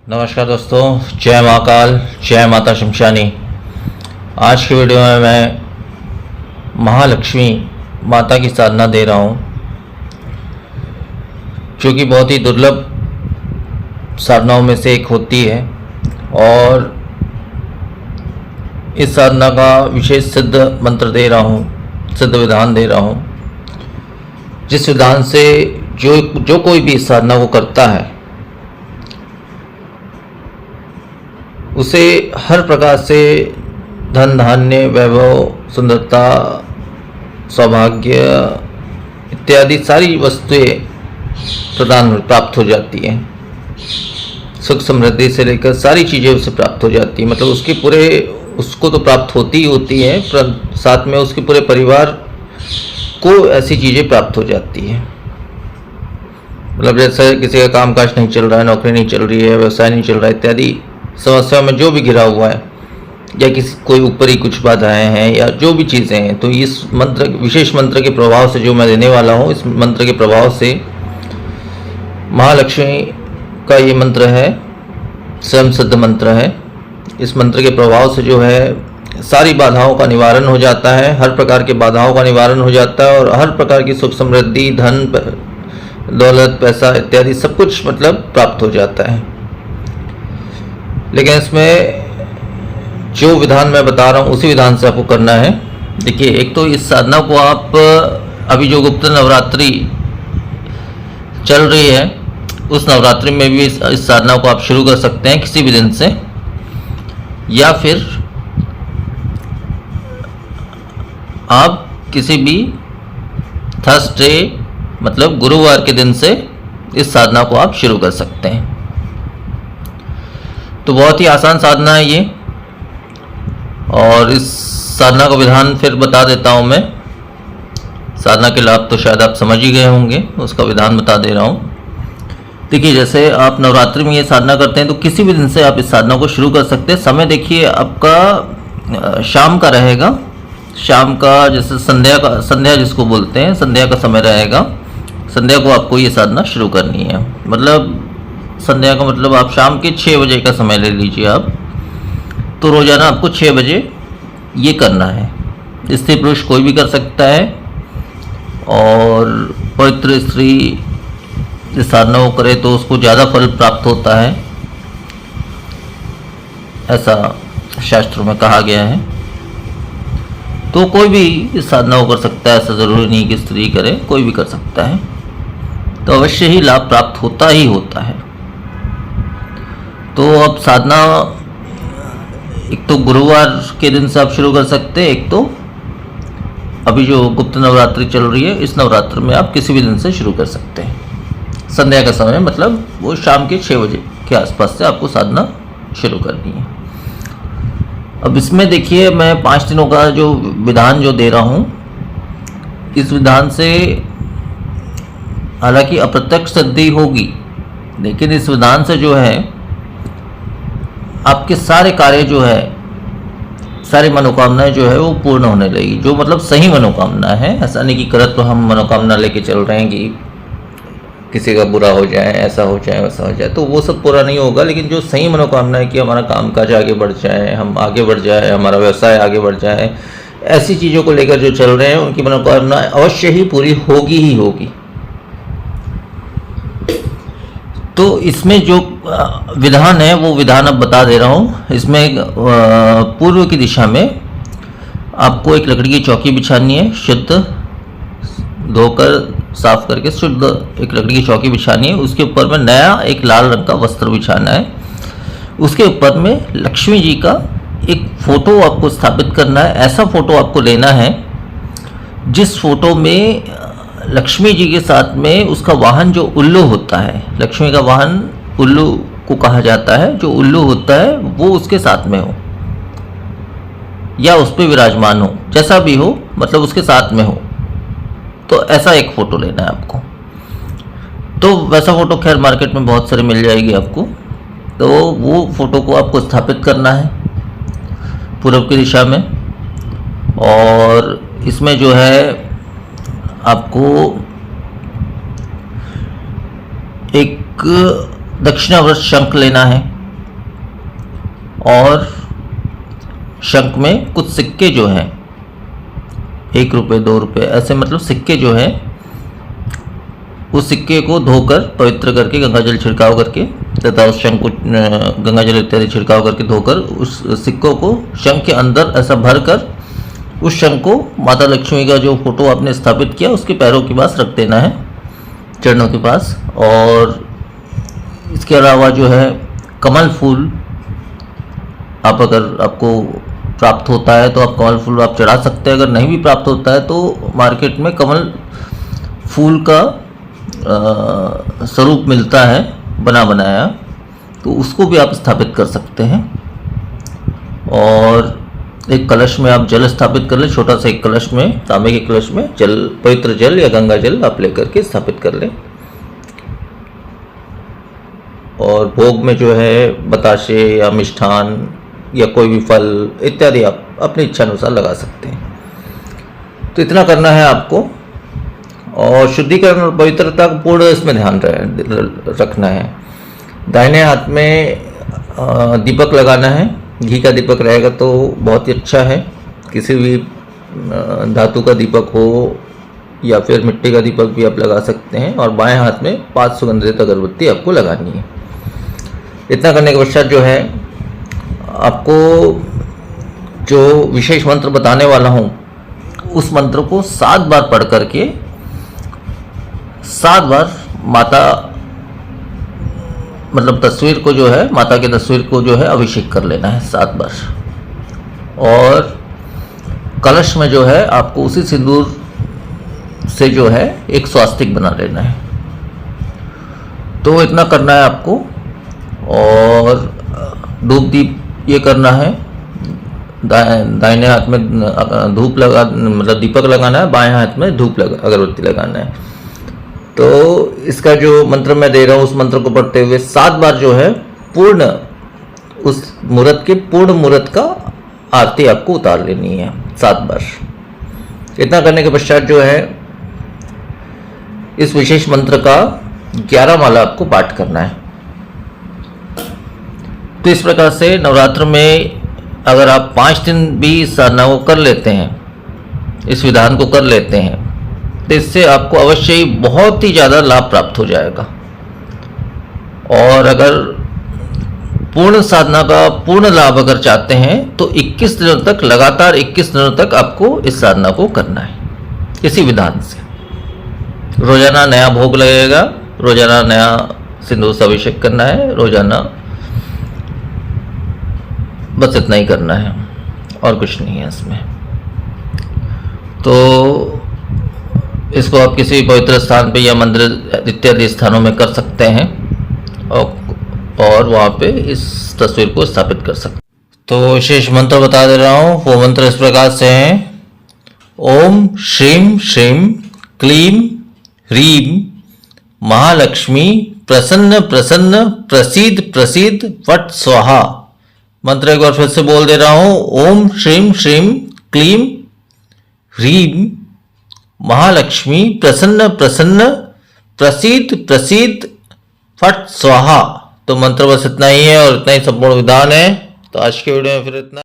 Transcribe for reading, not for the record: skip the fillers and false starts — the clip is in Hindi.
नमस्कार दोस्तों, जय महाकाल, जय माता शमशानी। आज की वीडियो में मैं महालक्ष्मी माता की साधना दे रहा हूँ, जो कि बहुत ही दुर्लभ साधनाओं में से एक होती है। और इस साधना का विशेष सिद्ध मंत्र दे रहा हूँ, सिद्ध विधान दे रहा हूँ, जिस विधान से जो कोई भी इस साधना को करता है उसे हर प्रकार से धन धान्य, वैभव, सुंदरता, सौभाग्य इत्यादि सारी वस्तुएं प्राप्त हो जाती हैं। सुख समृद्धि से लेकर सारी चीज़ें उसे प्राप्त हो जाती हैं। मतलब उसको तो प्राप्त होती ही होती है, पर साथ में उसके पूरे परिवार को ऐसी चीज़ें प्राप्त हो जाती हैं। मतलब जैसे किसी का कामकाज नहीं चल रहा है, नौकरी नहीं चल रही है, व्यवसाय नहीं चल रहा है, इत्यादि समस्याओं में जो भी घिरा हुआ है, या कोई ऊपर ही कुछ बाधाएं हैं या जो भी चीज़ें हैं, तो इस मंत्र, विशेष मंत्र के प्रभाव से जो मैं देने वाला हूँ, इस मंत्र के प्रभाव से महालक्ष्मी का ये मंत्र है, स्वयं सिद्ध मंत्र है। इस मंत्र के प्रभाव से जो है सारी बाधाओं का निवारण हो जाता है, हर प्रकार के बाधाओं का निवारण हो जाता है, और हर प्रकार की सुख समृद्धि, धन दौलत, पैसा इत्यादि सब कुछ मतलब प्राप्त हो जाता है। लेकिन इसमें जो विधान मैं बता रहा हूँ उसी विधान से आपको करना है। देखिए, एक तो इस साधना को आप अभी जो गुप्त नवरात्रि चल रही है उस नवरात्रि में भी इस साधना को आप शुरू कर सकते हैं किसी भी दिन से, या फिर आप किसी भी थर्सडे मतलब गुरुवार के दिन से इस साधना को आप शुरू कर सकते हैं। तो बहुत ही आसान साधना है ये, और इस साधना का विधान फिर बता देता हूँ मैं। साधना के लाभ तो शायद आप समझ ही गए होंगे, उसका विधान बता दे रहा हूँ। देखिए, जैसे आप नवरात्रि में ये साधना करते हैं तो किसी भी दिन से आप इस साधना को शुरू कर सकते हैं। समय देखिए आपका शाम का रहेगा, शाम का, जैसे संध्या जिसको बोलते हैं, संध्या का समय रहेगा। संध्या को आपको ये साधना शुरू करनी है। मतलब संध्या का मतलब आप शाम के 6 बजे का समय ले लीजिए आप, तो रोज़ाना आपको 6 बजे ये करना है। स्त्री पुरुष कोई भी कर सकता है, और पवित्र स्त्री इस साधना को करे तो उसको ज़्यादा फल प्राप्त होता है, ऐसा शास्त्रों में कहा गया है। तो कोई भी इस साधना को कर सकता है, ऐसा ज़रूरी नहीं कि स्त्री करे, कोई भी कर सकता है। तो अवश्य ही लाभ प्राप्त होता ही होता है। तो अब साधना एक तो गुरुवार के दिन से आप शुरू कर सकते हैं, एक तो अभी जो गुप्त नवरात्रि चल रही है इस नवरात्र में आप किसी भी दिन से शुरू कर सकते हैं। संध्या का समय मतलब वो शाम के 6 बजे के आसपास से आपको साधना शुरू करनी है। अब इसमें देखिए, मैं 5 दिनों का जो विधान जो दे रहा हूँ, इस विधान से हालांकि अप्रत्यक्ष सिद्धि होगी, लेकिन इस विधान से जो है आपके सारे कार्य जो है, सारी मनोकामनाएं जो है वो पूर्ण होने लगेगी। जो मतलब सही मनोकामना है, ऐसा नहीं कि करत तो हम मनोकामना लेके चल रहे हैं कि किसी का बुरा हो जाए, ऐसा हो जाए, वैसा हो जाए, तो वो सब पूरा नहीं होगा। लेकिन जो सही मनोकामना है कि हमारा कामकाज आगे बढ़ जाए, हम आगे बढ़ जाए, हमारा व्यवसाय आगे बढ़ जाए, ऐसी चीज़ों को लेकर जो चल रहे हैं उनकी मनोकामना अवश्य ही पूरी होगी ही होगी। तो इसमें जो विधान है वो विधान अब बता दे रहा हूँ। इसमें पूर्व की दिशा में आपको एक लकड़ी की चौकी बिछानी है, शुद्ध धोकर साफ करके शुद्ध एक लकड़ी की चौकी बिछानी है। उसके ऊपर में नया एक लाल रंग का वस्त्र बिछाना है। उसके ऊपर में लक्ष्मी जी का एक फोटो आपको स्थापित करना है। ऐसा फोटो आपको लेना है जिस फोटो में लक्ष्मी जी के साथ में उसका वाहन जो उल्लू होता है, लक्ष्मी का वाहन उल्लू को कहा जाता है, जो उल्लू होता है वो उसके साथ में हो या उस पर विराजमान हो, जैसा भी हो, मतलब उसके साथ में हो। तो ऐसा एक फ़ोटो लेना है आपको। तो वैसा फ़ोटो खैर मार्केट में बहुत सारे मिल जाएगी आपको। तो वो फ़ोटो को आपको स्थापित करना है पूर्व की दिशा में, और इसमें जो है आपको एक दक्षिणावर्त शंख लेना है। और शंख में कुछ सिक्के जो हैं 1 रुपये 2 रुपये ऐसे मतलब सिक्के जो हैं, उस सिक्के को धोकर पवित्र करके गंगा जल छिड़काव करके तथा उस शंख को गंगा जल इत्यादि छिड़काव करके धोकर उस सिक्कों को शंख के अंदर ऐसा भर कर उस शंख को माता लक्ष्मी का जो फोटो आपने स्थापित किया उसके पैरों के पास रख देना है, चरणों के पास। और इसके अलावा जो है कमल फूल आप अगर आपको प्राप्त होता है तो आप कमल फूल आप चढ़ा सकते हैं। अगर नहीं भी प्राप्त होता है तो मार्केट में कमल फूल का स्वरूप मिलता है बना बनाया, तो उसको भी आप स्थापित कर सकते हैं। और एक कलश में आप जल स्थापित कर लें, छोटा सा एक कलश में, तांबे के कलश में जल, पवित्र जल या गंगा जल आप लेकर के स्थापित कर लें। और भोग में जो है बताशे या मिष्ठान या कोई भी फल इत्यादि आप अपनी इच्छा अनुसार लगा सकते हैं। तो इतना करना है आपको। और शुद्धिकरण और पवित्रता को पूर्ण इसमें ध्यान रखना है। दाहिने हाथ में दीपक लगाना है, घी का दीपक रहेगा तो बहुत ही अच्छा है। किसी भी धातु का दीपक हो या फिर मिट्टी का दीपक भी आप लगा सकते हैं। और बाएं हाथ में 5 सुगंधित अगरबत्ती आपको लगानी है। इतना करने के पश्चात जो है आपको जो विशेष मंत्र बताने वाला हूँ उस मंत्र को 7 बार पढ़ करके 7 बार माता मतलब तस्वीर को जो है, माता की तस्वीर को जो है अभिषेक कर लेना है 7 बार। और कलश में जो है आपको उसी सिंदूर से जो है एक स्वास्तिक बना लेना है। तो इतना करना है आपको। और धूप दीप ये करना है, दाहिने हाथ में धूप लगा मतलब दीपक लगाना है, बाएं हाथ में धूप अगरबत्ती लगाना है। तो इसका जो मंत्र मैं दे रहा हूँ उस मंत्र को पढ़ते हुए 7 बार जो है पूर्ण उस मुहूर्त के पूर्ण मुहूर्त का आरती आपको उतार लेनी है 7 बार। इतना करने के पश्चात जो है इस विशेष मंत्र का 11 माला आपको पाठ करना है। तो इस प्रकार से नवरात्र में अगर आप 5 दिन भी इस साधना को कर लेते हैं, इस विधान को कर लेते हैं, तो इससे आपको अवश्य ही बहुत ही ज़्यादा लाभ प्राप्त हो जाएगा। और अगर पूर्ण साधना का पूर्ण लाभ अगर चाहते हैं तो 21 दिनों तक, लगातार 21 दिनों तक आपको इस साधना को करना है इसी विधान से। रोजाना नया भोग लगेगा, रोजाना नया सिंदूर से अभिषेक करना है, रोजाना बस इतना ही करना है और कुछ नहीं है इसमें। तो इसको आप किसी पवित्र स्थान पे या मंदिर इत्यादि स्थानों में कर सकते हैं और वहाँ पे इस तस्वीर को स्थापित कर सकते हैं। तो विशेष मंत्र बता दे रहा हूँ। वो मंत्र इस प्रकार से हैं: ओम श्रीम श्रीम क्लीम ह्रीम महालक्ष्मी प्रसन्न प्रसन्न प्रसीद प्रसीद फट स्वाहा। मंत्र एक बार फिर से बोल दे रहा हूँ। ओम श्रीम श्रीम क्लीम ह्रीम महालक्ष्मी प्रसन्न प्रसन्न प्रसीद प्रसीद फट स्वाहा। तो मंत्र बस इतना ही है और इतना ही संपूर्ण विधान है। तो आज के वीडियो में फिर इतना।